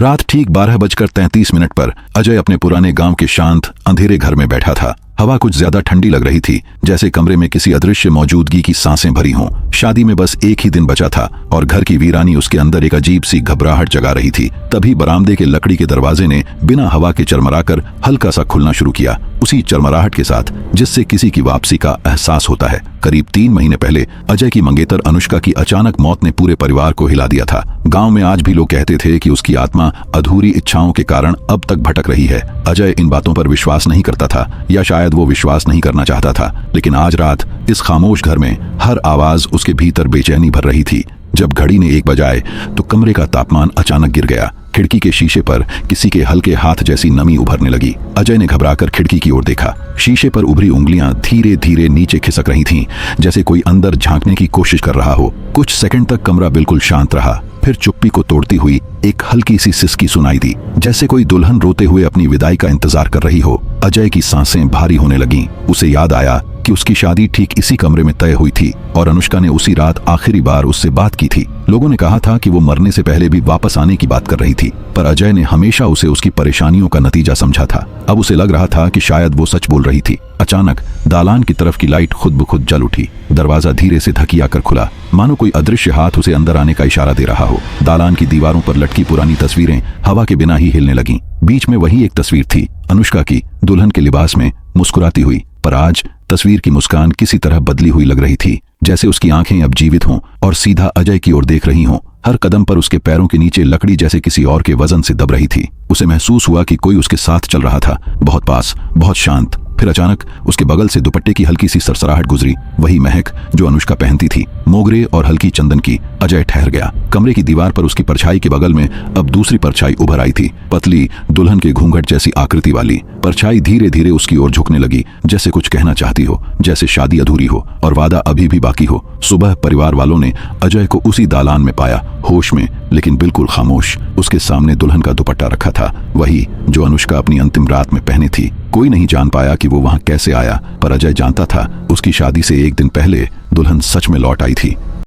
रात ठीक 12:33 पर अजय अपने पुराने गांव के शांत अंधेरे घर में बैठा था। हवा कुछ ज्यादा ठंडी लग रही थी, जैसे कमरे में किसी अदृश्य मौजूदगी की सांसें भरी हों। शादी में बस एक ही दिन बचा था और घर की वीरानी उसके अंदर एक अजीब सी घबराहट जगा रही थी। तभी बरामदे के लकड़ी के दरवाजे ने बिना हवा के चरमराकर हल्का सा खुलना शुरू किया, उसी चरमराहट के साथ जिससे किसी की वापसी का एहसास होता है। करीब 3 महीने पहले अजय की मंगेतर अनुष्का की अचानक मौत ने पूरे परिवार को हिला दिया था। गांव में आज भी लोग कहते थे कि उसकी आत्मा अधूरी इच्छाओं के कारण अब तक भटक रही है। अजय इन बातों पर विश्वास नहीं करता था, या शायद वो विश्वास नहीं करना चाहता था, लेकिन आज रात इस खामोश घर में हर आवाज उसके भीतर बेचैनी भर रही थी। जब घड़ी ने 1 बजाए तो कमरे का तापमान अचानक गिर गया। खिड़की के शीशे पर किसी के हल्के हाथ जैसी नमी उभरने लगी। अजय ने घबराकर खिड़की की ओर देखा। शीशे पर उभरी उंगलियां धीरे धीरे नीचे खिसक रही थीं, जैसे कोई अंदर झांकने की कोशिश कर रहा हो। कुछ सेकंड तक कमरा बिल्कुल शांत रहा, फिर चुप्पी को तोड़ती हुई एक हल्की सी सिसकी सुनाई दी, जैसे कोई दुल्हन रोते हुए अपनी विदाई का इंतजार कर रही हो। अजय की सांसें भारी होने लगीं। उसे याद आया कि उसकी शादी ठीक इसी कमरे में तय हुई थी और अनुष्का ने उसी रात आखिरी बार उससे बात की थी। लोगों ने कहा था कि वो मरने से पहले भी वापस आने की बात कर रही थी, पर अजय ने हमेशा उसे उसकी परेशानियों का नतीजा समझा था। अब उसे लग रहा था कि शायद वो सच बोल रही थी। अचानक दालान की तरफ की लाइट खुद ब खुद जल उठी। दरवाजा धीरे से धकियाकर खुला, मानो कोई अदृश्य हाथ उसे अंदर आने का इशारा दे रहा हो। दालान की दीवारों पर लटकी पुरानी तस्वीरें हवा के बिना ही हिलने लगीं। बीच में वही एक तस्वीर थी, अनुष्का की, दुल्हन के लिबास में, मुस्कुराती हुई। पर आज तस्वीर की मुस्कान किसी तरह बदली हुई लग रही थी, जैसे उसकी आंखें अब जीवित हों और सीधा अजय की ओर देख रही हों। हर कदम पर उसके पैरों के नीचे लकड़ी जैसे किसी और के वजन से दब रही थी। उसे महसूस हुआ कि कोई उसके साथ चल रहा था, बहुत पास, बहुत शांत। फिर अचानक उसके बगल से दुपट्टे की हल्की सी सरसराहट गुजरी, वही महक जो अनुष्का पहनती थी, मोगरे और हल्की चंदन की। अजय ठहर गया। कमरे की दीवार पर उसकी परछाई के बगल में अब दूसरी परछाई उभर आई थी, पतली, दुल्हन के घूंघट जैसी आकृति वाली। परछाई धीरे धीरे उसकी ओर झुकने लगी, जैसे कुछ कहना चाहती हो, जैसे शादी अधूरी हो और वादा अभी भी बाकी हो। सुबह परिवार वालों ने अजय को उसी दालान में पाया, होश में लेकिन बिल्कुल खामोश। उसके सामने दुल्हन का दुपट्टा रखा था, वही जो अनुष्का अपनी अंतिम रात में पहने थी। कोई नहीं जान पाया कि वो वहां कैसे आया, पर अजय जानता था उसकी शादी से 1 दिन पहले दुल्हन सच में लौट आई थी।